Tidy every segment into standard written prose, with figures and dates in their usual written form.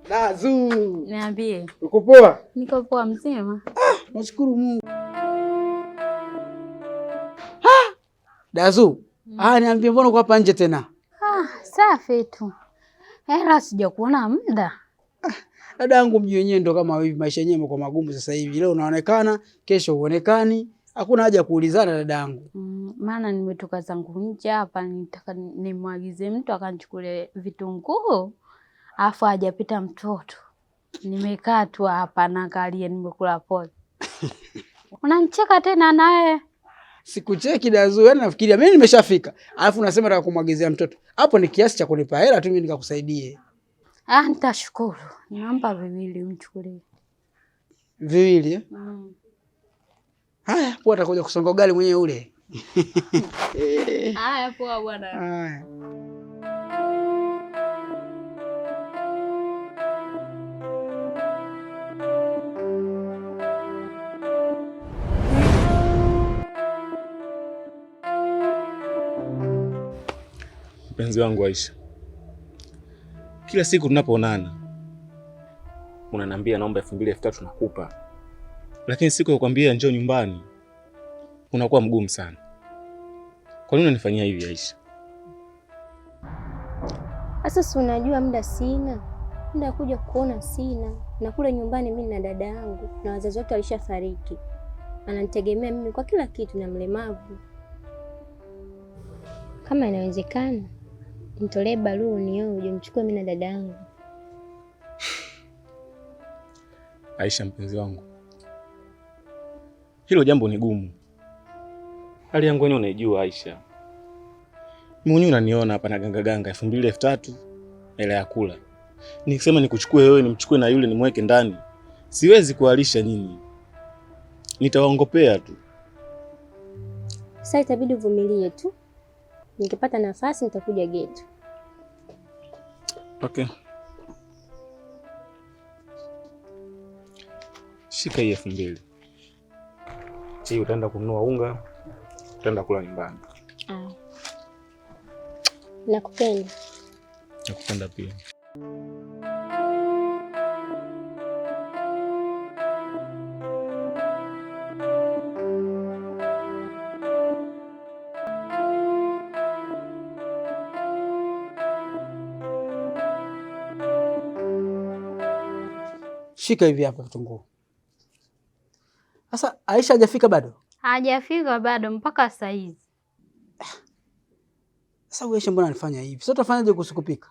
Dazu. Niambie. Uko poa? Niko poa mzima. Nashukuru Mungu. Dazu. Niambie mbona uko hapa nje tena? Safi tu. Hela sijakuona muda. Dada yangu mji wenyewe ndo kama hivi, maisha yenyewe yamekuwa magumu sasa hivi. Leo unaonekana, kesho huonekani. Hakuna haja kuulizana dada yangu. Maana nimetoka zangu nje hapa, nitaka nimwagize mtu akanichukulie vitunguu. Afu hajapita mtoto. Nimekaa tu hapa naangalia nimekula pole. Unanicheka tena nawe? Sikucheki Dazu, yani nafikiria mimi nimeshafika. Alafu unasema nataka kumwagizia mtoto. Hapo ni kiasi cha kunipa hela tu mimi nikakusaidie. Nitashukuru. Naomba 2 umchukulie. 2? Haya, poa, atakuja kusonga ugali mwenyewe ule. Haya poa bwana. Haya. Mpenzi wangu Aisha, kila siku tunapoonana unaniambia naomba 2000 3000 nakupa, lakini siku ya kukwambia njoo nyumbani unakuwa mgumu sana. Kwa nini unanifanyia hivi Aisha? Sasa si unajua muda sina, muda kuja kuona sina, na kule nyumbani mimi na dada yangu na wazazi wote walishafariki, ananitegemea mimi kwa kila kitu na mlemavu. Kama inawezekana nitolee barua unioe uje mchukue mimi na dada yangu. Aisha mpenzi wangu, hilo jambo ni gumu. Hali yangu wewe unaijua Aisha. Mimi unaniona hapa na ganga 2000 3000 hela ya kula. Nikisema nikuchukue wewe nimchukue na yule nimweke ndani, siwezi kualisha nyinyi. Nitawaongopea tu. Sasa itabidi uvumilie tu. Nikipata nafasi nitakuja getu. Okay. Shika hii 2000. Hii utaenda kununua unga, utaenda kula nyumbani. Nakupenda. Nakupenda pia. Shika hivi hapa vitunguu. Sasa Aisha hajafika bado? Hajafika bado mpaka saa hizi. Sasa wewe mbona unafanya hivi? Sasa utafanyaje kusikupika?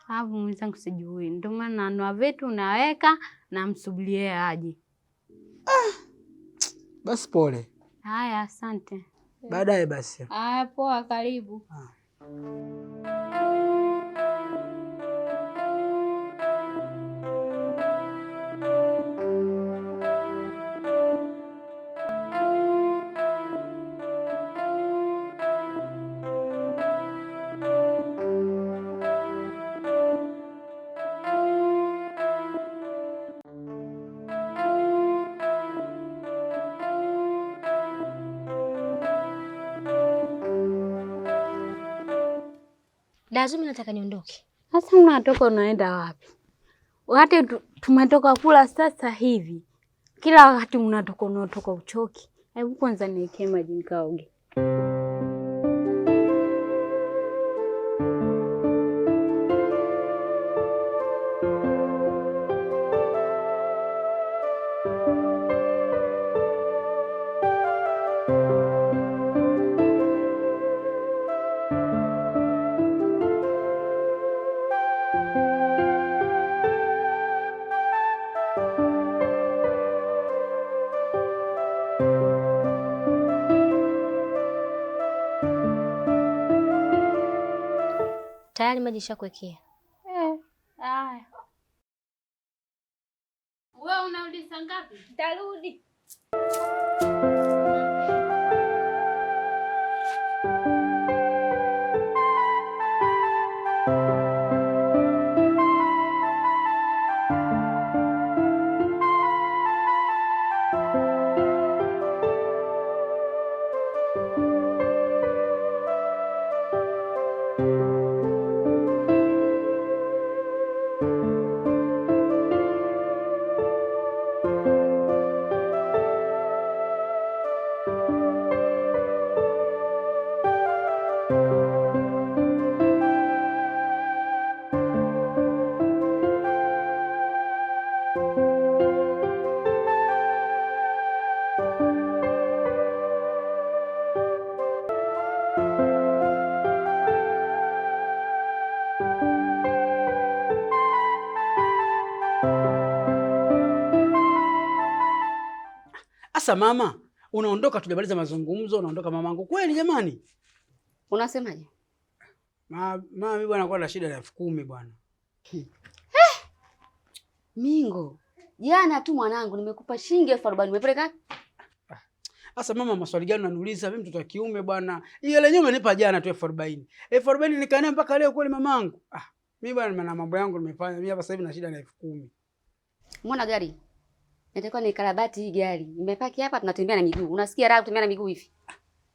Hapo mwenzangu sijui. Ndio maana nanua vitu naweka na msubirie aje. Basi pole. Haya, asante. Baadaye basi. Haya poa, karibu. Dazu, mimi nataka niondoke. Sasa unatoka unaenda wapi? Wakati tumetoka kula sasa hivi. Kila wakati unatoka uchoki. Hebu kwanza niwekee maji nikaoge. Tayari maji shakuwekea. Haya. Wewe unarudi saa ngapi? Nitarudi. Asa mama, unaondoka tujamaliza mazungumzo, unaondoka mamangu. Kweli jamani? Unasemaje? Mama mimi bwana kwa na shida ya 10,000 bwana. Mingo, jana tu mwanangu nimekupa shilingi 40,000 umepeleka? Asa mama, maswali gani unaniuliza? Mimi mtoto wa kiume bwana. Hiyo lenyewe umenipa jana tu 40,000. 40,000 nikaanea mpaka leo kweli mamangu. Mimi bwana na mambo yangu nimefanya. Mimi hapa sasa hivi na shida na 10,000. Mbona gari? Natakuwa ni karabati hii gari. Nimepaki hapa tunatembea na miguu. Unasikia raha kutembea na miguu hivi?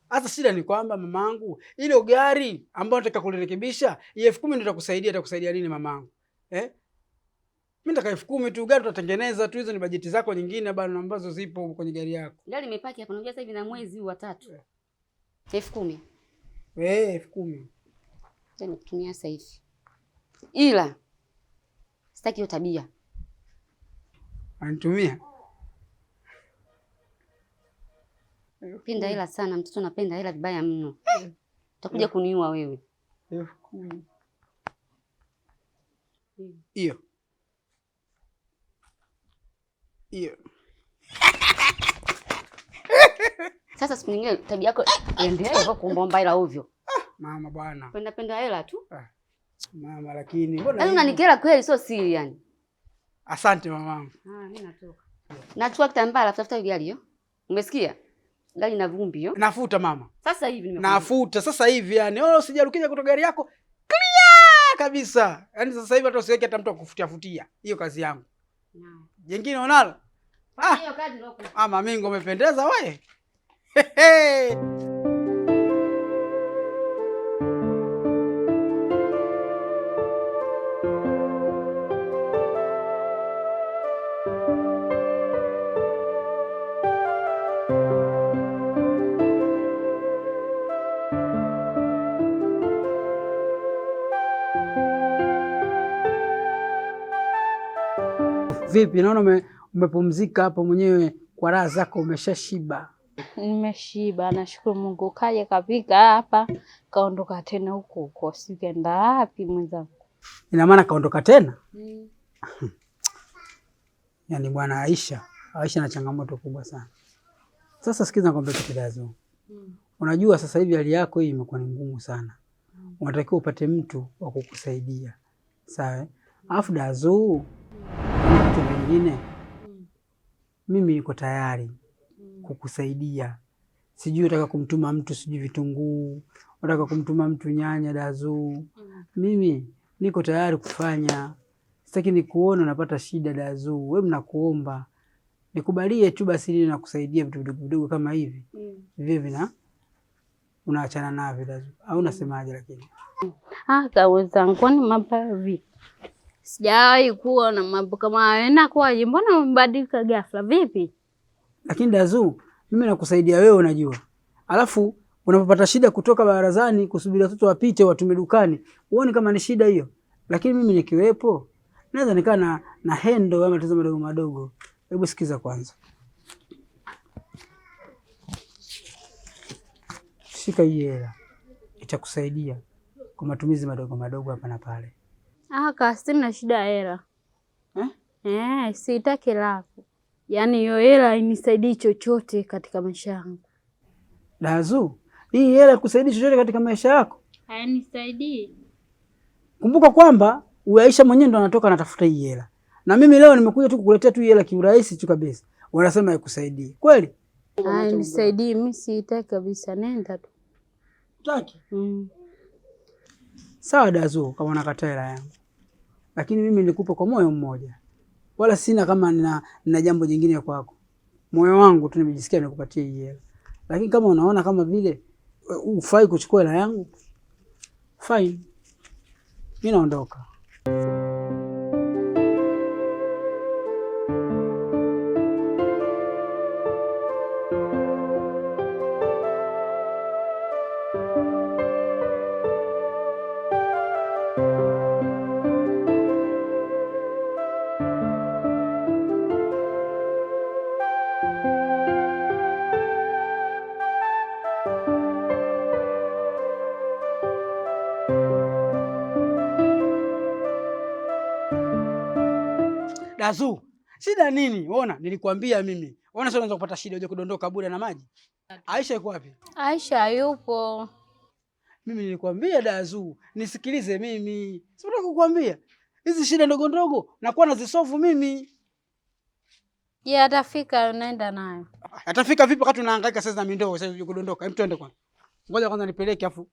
Hata shida ni kwamba mamangu, ile gari ambayo nataka kulirekebisha, 10,000 ndio itakusaidia nini mamangu? Mimi nataka 10,000 tu, gari tutatengeneza tu, hizo ni bajeti zako nyingine bado ambazo zipo kwenye gari yako. Gari imepaki hapa unajua sasa hivi na mwezi huu wa 3. 10,000. 10,000. Tena kutumia sasa hivi. Ila sitaki hiyo tabia. Anitumia? Penda hela sana, mtoto anapenda hela vibaya mno. Utakuja kuniua wewe. 10,000. Hiyo. Sasa siku nyingine tabia yako endelea hivyo kuomba hela ovyo. Mama bwana. Penda hela tu. Mama lakini mbona? Yaani unanikera kweli sio siri yani. Asante mamangu. Mimi natoka. Nachukua kitambaa tafuta gari hiyo. Umesikia? Gari na vumbi hiyo. Nafuta mama. Sasa hivi nimekuja. Nafuta sasa hivi yani. Usijarukija kutoka gari yako. Clear kabisa. Yaani sasa hivi hata usiweke hata mtu akufutia. Hiyo kazi yangu. Jengine unalo? Hiyo kazi ndio. Ama Mingo umependeza wewe. Vipi, naona umepumzika hapo mwenyewe kwa raha zako, umeshashiba? Nimeshiba, nashukuru Mungu. Kaja kapika hapa, kaondoka tena huko. Sikaenda wapi mwenzangu? Ina maana kaondoka tena? Yaani bwana Aisha na changamoto kubwa sana. Sasa sikiza nikwambie kitu Dazu. Unajua sasa hivi hali yako hii imekuwa ni ngumu sana. Unatakiwa upate mtu wa kukusaidia. Sawa? Alafu Dazu, kitu kingine, mimi niko tayari kukusaidia. Sijui unataka kumtuma mtu sijui vitunguu, unataka kumtuma mtu nyanya Dazu. Mimi niko tayari kufanya. Sitaki nikuone unapata shida Dazu. Wewe mnakuomba nikubalie tu basi ili nakusaidia vitu vidogo kama hivi. Vivi unaachana navyo Dazu. Au unasemaje lakini? Kaweza kwani mambo vipi? Sijawahi kuona mambo kama hayo. Inakuwaje? Mbona umebadilika ghafla vipi? Lakini Dazu, mimi nakusaidia wewe unajua. Alafu unapopata shida kutoka barazani kusubiri watoto wapite watume dukani, uone kama ni shida hiyo. Lakini mimi nikiwepo, naweza nikaa na hendo ama matatizo madogo madogo. Hebu sikiza kwanza. Shika hii hela. Itakusaidia kwa matumizi madogo madogo hapa na pale. Sina shida hela. Sitaki lako. Yaani hiyo hela inisaidii chochote katika maisha yangu. Dazu, hii hela kusaidia chochote katika maisha yako? Hainisaidii. Kumbuka kwamba Aisha mwenyewe ndo anatoka anatafuta hii hela. Na mimi leo nimekuja tu kukuletea tu hii hela kiurahisi tu kabisa. Wanasema ikusaidie. Kweli? Nisaidie, mimi sitaki kabisa, nenda tu. Utaki? Sawa Dazu, kama unakataa hela yangu. Lakini mimi nilikupa kwa moyo mmoja. Wala sina kama nina jambo jingine kwako. Moyo wangu tu nimejisikia nikupatie hii hela. Lakini kama unaona kama vile ufai kuchukua hela yangu, fine. Mimi naondoka. Dazu, shida nini? Ona, nilikwambia mimi. Ona sasa unaanza kupata shida uje kudondoka bure na maji. Aisha yuko wapi? Aisha hayupo. Mimi nilikwambia Dazu, nisikilize mimi. Si unataka kukuambia? Hizi shida ndogo ndogo nakuwa nazisolve mimi. Je, atafika naenda nayo. Atafika vipi wakati unahangaika sasa na mindoo sasa uje kudondoka? Hem, twende kwanza. Ngoja kwanza nipeleke afu.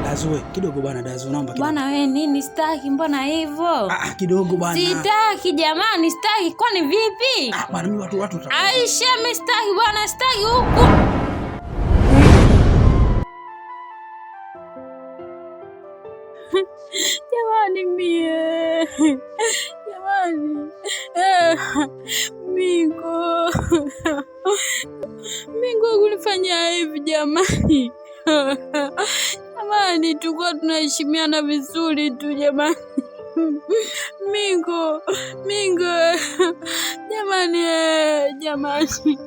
Dazu, kidogo bwana Dazu, naomba kidogo. Bwana wewe nini sitaki, mbona hivyo? Kidogo bwana. Sitaki jamani, sitaki. Kwani vipi? Bwana mimi watu Aisha, mimi sitaki bwana, sitaki huku. Jamani mie. Jamani. Mingo. Mingo kunifanyia hivi jamani. Jamani, tulikuwa tunaheshimiana vizuri tu jamani. Mingo. Jamani, jamani.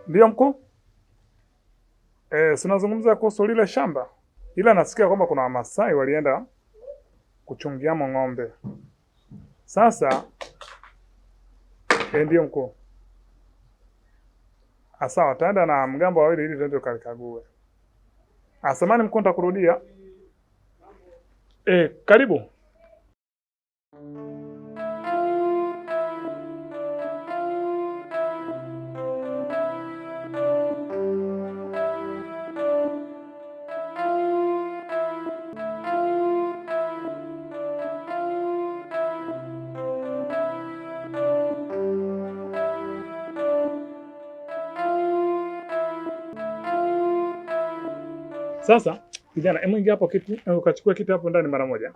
Ndio mkuu. Sinazungumza kuhusu lile shamba. Ila nasikia kwamba kuna Wamasai walienda kuchungiamo ng'ombe. Sasa ndio mkuu. Asa wataenda na mgambo wawili ili tuende kalikague. Asamani mkuu nitakurudia. Karibu. Sasa kijana, hebu ingia hapo kiti, ukachukua kiti hapo ndani mara moja.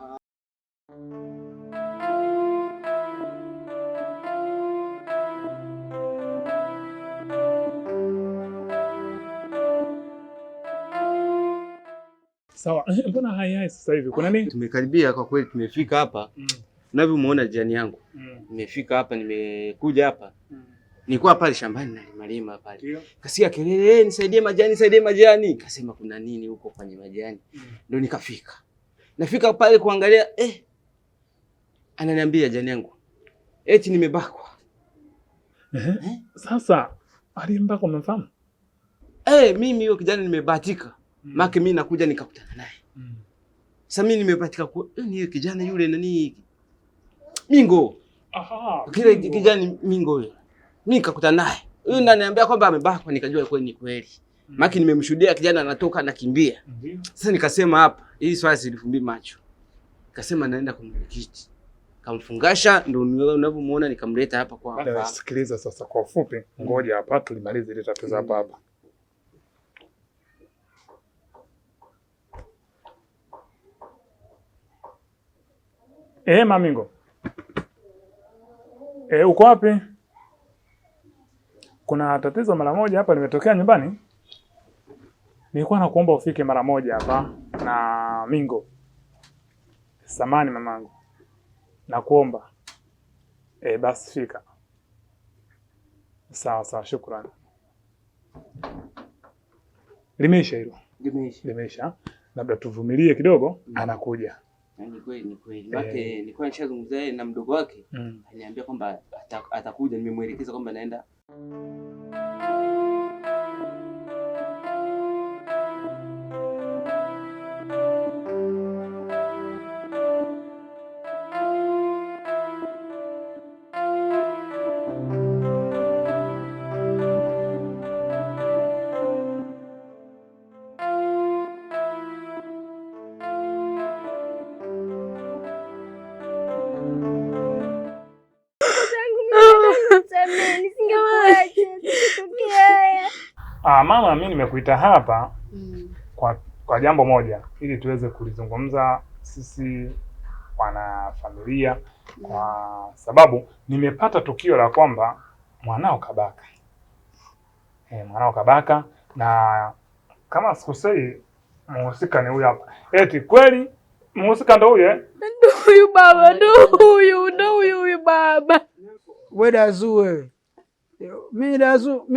Sawa, mbona hai sasa hivi? Kuna nini? Tumekaribia kwa kweli, tumefika hapa. Unavyomuona jirani yangu. Nimefika hapa, nimekuja hapa. Nilikuwa pale shambani na malima pale. Kasikia kelele, nisaidie majani. Kasema kuna nini huko kwenye majani? Ndio nikafika. Nafika pale kuangalia, ananiambia jirani yangu. eti nimebakwa. Sasa aliyembaka umemfahamu? Mimi huyo kijana nimebahatika. Maki mimi nakuja nikakutana naye. Sasa mimi nimebahatika ni kijana yule nani? Mingo. Kile kijana Mingo yule. Mimi nikakutana naye. Huyu ndo ananiambia kwamba amebakwa, nikajua kweli ni kweli. Maki nimemshuhudia kijana anatoka anakimbia. Sasa nikasema hapa, hii swali silifumbi macho. Nikasema naenda kwa mwenyekiti. Kamfungasha ndo unavyomuona nikamleta hapa kwa hapa. Sikiliza sasa kwa ufupi, ngoja hapa tulimalize ile tatizo hapa. Mamingo. Uko wapi? Kuna tatizo mara moja hapa limetokea nyumbani. Nilikuwa nakuomba ufike mara moja hapa na Mingo. Samani mamangu. Nakuomba. Basi fika. Sawa, shukrani. Limeisha hilo. Limeisha. Labda tuvumilie kidogo, anakuja. Ni kweli. Maki nilikuwa nishazungumza na mdogo wake. Aliniambia kwamba atakuja, nimemuelekeza kwamba naenda. Mama, mimi nimekuita hapa kwa jambo moja ili tuweze kulizungumza sisi wana familia, kwa sababu nimepata tukio la kwamba mwanao kabaka. Mwanao kabaka, na kama sikosei mhusika ni huyu hapa. Eti kweli mhusika ndo huyu? Ndo huyu baba, ndo huyu baba. Wewe Dazu wewe. Mimi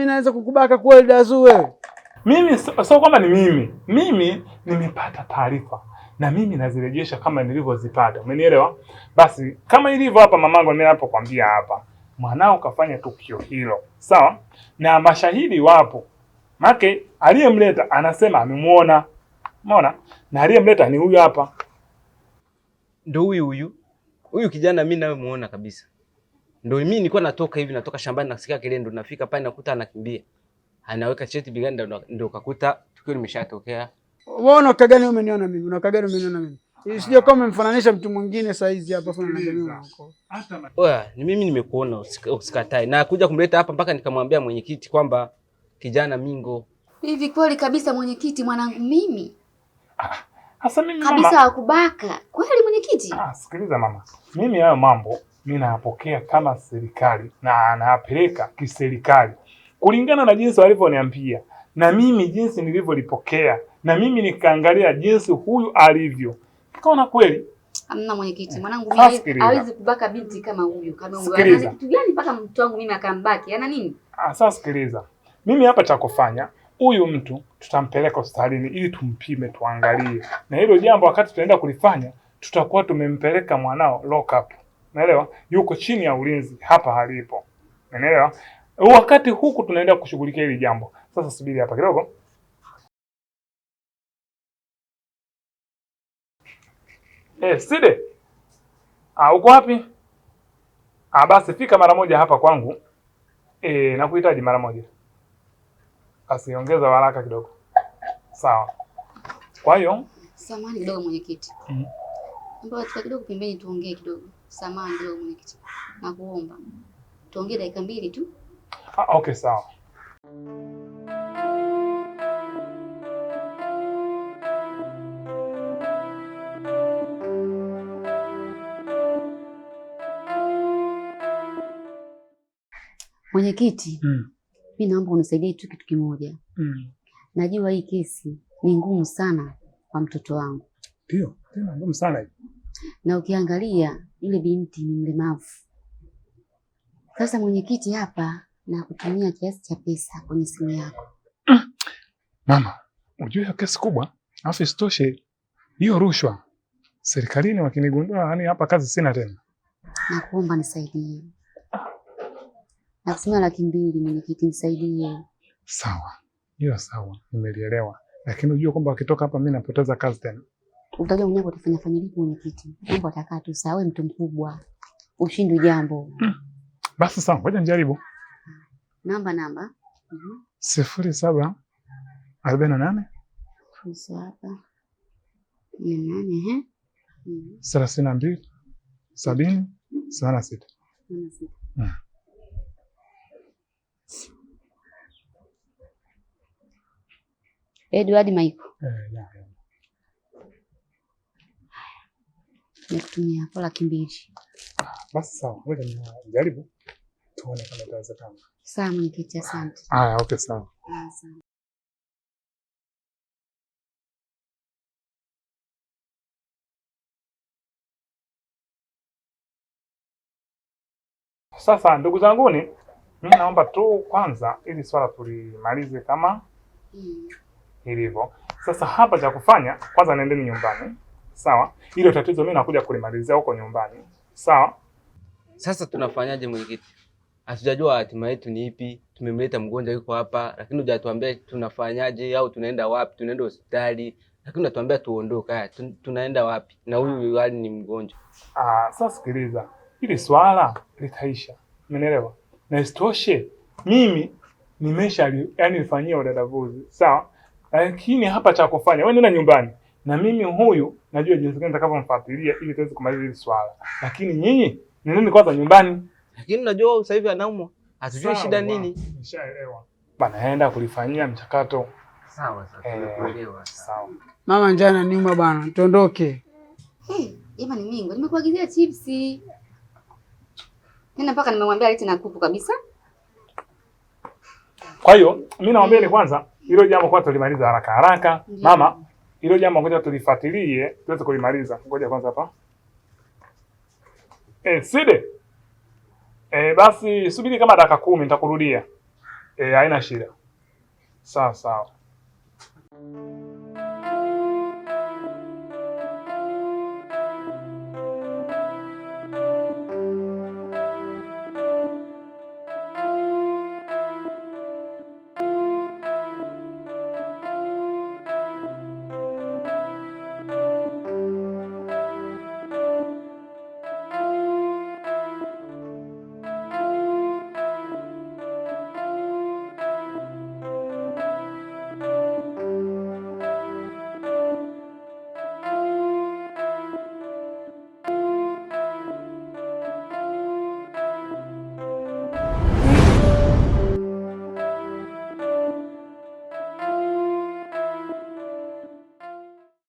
naweza kukubaka kweli Dazu wewe? Mimi sio kwamba ni mimi. Mimi nimepata taarifa na mimi nazirejesha kama nilivyozipata. Umenielewa? Basi kama ilivyo hapa mamangu, mimi napokuambia hapa, mwanao kafanya tukio hilo. Sawa? Na mashahidi wapo. Make aliyemleta anasema amemuona. Umeona? Na aliyemleta ni huyu hapa. Ndio huyu kijana mimi nawe muona kabisa. Ndio mimi nilikuwa natoka shambani, nasikia kelele, ndo nafika pale nakuta anakimbia. Anaweka cheti bigani, ndo kakuta tukio limeshatokea. Wewe unakaa gani umeniona mimi? Unakaa gani umeniona mimi? Sije kama umemfananisha mtu mwingine saa hizi hapa fana na mimi huko. Ni mimi nimekuona, usikatae. Na kuja kumleta hapa mpaka nikamwambia mwenyekiti kwamba kijana Mingo. Hivi kweli kabisa mwenyekiti, mwanangu mimi? Sasa mimi kabisa mama wakubaka. Kweli mwenyekiti? Sikiliza mama. Mimi hayo mambo mimi nayapokea kama serikali na nayapeleka kiserikali kulingana na jinsi walivyoniambia, na mimi jinsi nilivyolipokea, na mimi nikaangalia jinsi huyu alivyo. Nikaona kweli hamna mwenyekiti, mwanangu mimi hawezi kubaka binti kama huyu. Kama huyu ana kitu gani mpaka mtu wangu mimi akambaki? Ana nini? Sasa sikiliza. Mimi hapa cha kufanya, huyu mtu tutampeleka hospitalini ili tumpime, tuangalie. Na hilo jambo wakati tunaenda kulifanya, tutakuwa tumempeleka mwanao lock up. Unaelewa? Yuko chini ya ulinzi hapa halipo. Unaelewa? Wakati huku tunaenda kushughulikia hili jambo. Sasa subiri hapa kidogo. Side. Uko wapi? Basi fika mara moja hapa kwangu. Nakuhitaji mara moja. Basi ongeza haraka kidogo. Sawa. Kwa hiyo, samahani kidogo mwenyekiti. Mbona tuka kidogo pembeni tuongee kidogo. Samahani kidogo mwenyekiti. Nakuomba. Tuongee dakika 2 tu. Okay, sawa. Mwenyekiti, mimi naomba unisaidie tu kitu kimoja. Najua hii kesi ni ngumu sana kwa mtoto wangu. Ndio, tena ngumu sana hii. Na ukiangalia ile binti ni mlemavu. Sasa mwenyekiti, hapa na kutumia kiasi cha pesa kwenye simu yako. Mama, unajua hiyo kesi kubwa, afu isitoshe hiyo rushwa. Serikalini wakinigundua, yani hapa kazi sina tena. Nakuomba nisaidie. Nakusimia 200,000 mwenyekiti, nisaidie. Sawa. Hiyo sawa. Nimelielewa. Lakini unajua kwamba wakitoka hapa mimi napoteza kazi tena. Utajua mwenyewe utafanya lipi mwenyekiti. Mambo atakaa tu sawa, wewe mtu mkubwa. Ushindi jambo. Basi sawa, ngoja nijaribu. Namba. 07 48 07 48 32 70 76. Edward Michael. Ya. Nikutumia hapo 200,000. Basi sawa, ngoja nijaribu. Tuone kama itawezekana. Sawa mwenyekiti, asante. Okay, sawa. Asante. Sasa ndugu zanguni, mimi naomba tu kwanza ili swala tulimalize kama ilivyo. Sasa hapa cha kufanya kwanza, nendeni nyumbani. Sawa? Hilo tatizo mimi nakuja kulimalizia huko nyumbani. Sawa? Sasa tunafanyaje mwenyekiti? Hatujajua hatima yetu ni ipi. Tumemleta mgonjwa yuko hapa, lakini hujatuambia tunafanyaje au tunaenda wapi? Tunaenda hospitali, lakini unatuambia tuondoke. Haya, tunaenda wapi? Na huyu hali ni mgonjwa. Sasa sikiliza. Hili swala litaisha. Umeelewa? Na isitoshe mimi nifanyia udadavuzi. Sawa? Lakini hapa cha kufanya, wewe nenda nyumbani. Na mimi huyu najua jinsi gani nitakavyomfuatilia ili tuweze kumaliza hili swala. Lakini nyinyi nendeni kwanza nyumbani. Lakini unajua sasa hivi anaumwa. Hatujui shida nini. Nishaelewa. Naenda kulifanyia mchakato. Sawa sasa, tunakuelewa. Sawa. Mama njana niuma bwana, tuondoke. Jamani Mingo, nimekuagizia chipsi. Nina mpaka nimemwambia alete na kuku kabisa. Kwa hiyo mimi naomba ni kwanza hilo jambo kwa tulimaliza haraka. Mama, hilo jambo ngoja tulifuatilie tuweze kulimaliza. Ngoja kwanza hapa. Side. Basi subiri kama dakika 10 nitakurudia. Haina shida. Sawa.